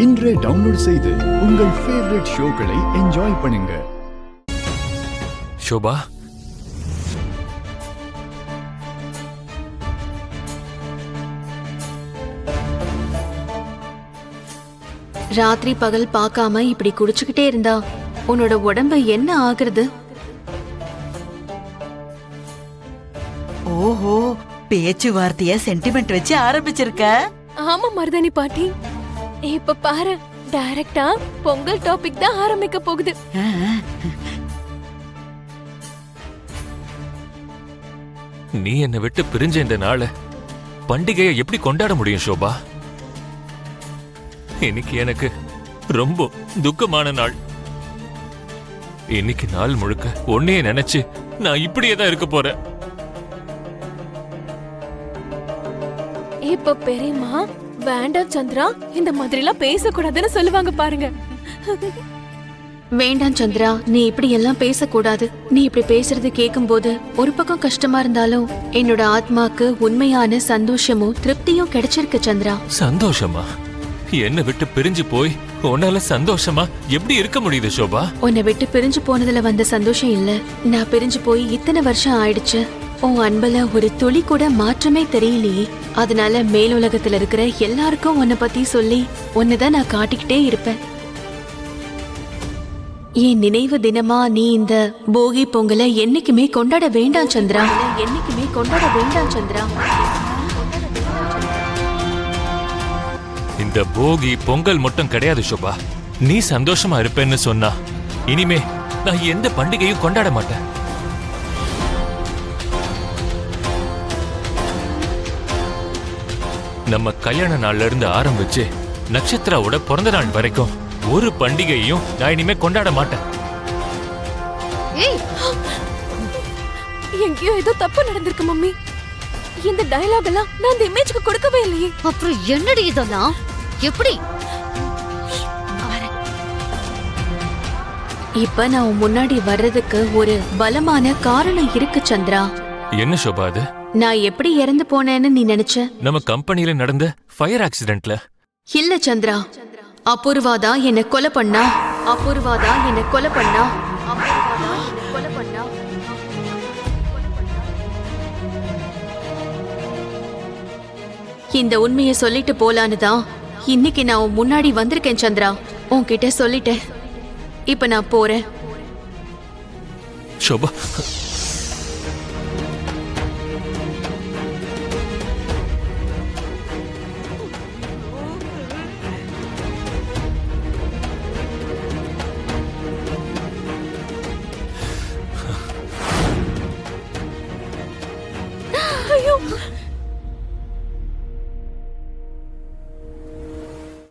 இன்றே டவுன்லோட் செய்து உங்கள் ஃபேவரட் ஷோக்களை என்ஜாய் பண்ணுங்க. ஷோபா, ராத்திரி பகல் பார்க்காம இப்படி குடிச்சுக்கிட்டே இருந்தா உன்னோட உடம்பு என்ன ஆகுறது? ஓஹோ, பேச்சுவார்த்தைய சென்டிமெண்ட் வச்சு ஆரம்பிச்சிருக்க. ஆமா மருதாணி பாட்டி, இப்ப பாரு, டைரக்டா பொங்கல் டாபிக் தான் ஆரம்பிக்க போகுது. நீ என்னை விட்டு பிரிஞ்ச இந்த நாள பண்டிகையை எப்படி கொண்டாட முடியும் ஷோபா? இன்னைக்கு எனக்கு ரொம்ப துக்கமான நாள். இன்னைக்கு நாள் முழுக்க ஒன்னையே நினைச்சு நான் இப்படியே தான் இருக்க போறேன். இப்ப பெரியம்மா, வேண்டாம் சந்திரா, இந்த மாதிரி எல்லாம் பேசக்கூடாதுன்னு சொல்லுவாங்க பாருங்க. வேண்டாம் சந்திரா, நீ இப்படி எல்லாம் பேசக்கூடாது. நீ இப்படி பேசுறது கேட்கும் போது ஒரு பக்கம் கஷ்டமா இருந்தாலும் என்னோட ஆத்மாக்கு உண்மையான சந்தோஷமும் திருப்தியும் கிடைச்சிருக்கு சந்திரா. சந்தோஷமா? என்னை விட்டு பிரிஞ்சு போய் உன்னால சந்தோஷமா எப்படி இருக்க முடியுது ஷோபா? உன்னை விட்டு பிரிஞ்சு போனதுல வந்த சந்தோஷம் இல்ல, நான் பிரிஞ்சு போய் இத்தனை வருஷம் ஆயிடுச்சு. உன் அன்புல ஒரு துளி கூட மாற்றமே தெரியலையே. அதனால மேலுலகத்துல இருக்கிற எல்லாருக்கும் உன்னை பத்தி சொல்லி உன்னைதான் நான் காட்டிக்கிட்டே இருப்பேன். என் நினைவு தினமா நீ இந்த போகி பொங்கலை என்னைக்குமே கொண்டாட வேண்டாம் சந்திரா. என்னைக்குமே கொண்டாட வேண்டாம் சந்திரா. இந்த போகி பொங்கல் மட்டும் கிடையாது ஷோபா. நீ சந்தோஷமா இருப்பேன்னு சொன்னா இனிமே நான் எந்த பண்டிகையும் கொண்டாட மாட்டேன். நம்ம கல்யாண நாள்ல இருந்து ஆரம்பிச்சு நட்சத்திராவோட பிறந்த நாள் வரைக்கும் ஒரு பண்டிகையும் நான் இனிமே கொண்டாட மாட்டேன். எங்கேயோ ஏதோ தப்பு நடந்திருக்கு மம்மி. இந்த டயலாக் எல்லாம் நான் இந்த இமேஜ்க்கு கொடுக்கவே இல்லையே. அப்புறம் என்னடி இதெல்லாம்? எப்படி? இப்ப நான் உன் முன்னாடி வர்றதுக்கு ஒரு பலமான காரணம் இருக்கு சந்திரா. என்ன ஷோபா அது? நான் எப்படி இறந்து போனேன்னு நீ நினைச்ச? நம்ம கம்பெனில நடந்த ஃபயர் ஆக்சிடென்ட்ல. இல்ல சந்திரா, அபூர்வாதா என்ன கொலை பண்ணா. அபூர்வாதா என்ன கொலை பண்ணா. அபூர்வாதா என்ன கொலை பண்ணா. இந்த உண்மையை சொல்லிட்டு போலான்னு தான் இன்னைக்கு நான் உன் முன்னாடி வந்திருக்கேன் சந்திரா. உன்கிட்ட சொல்லிட்டேன். இப்ப நான் போறேன். ஷோபா, ஐயோ,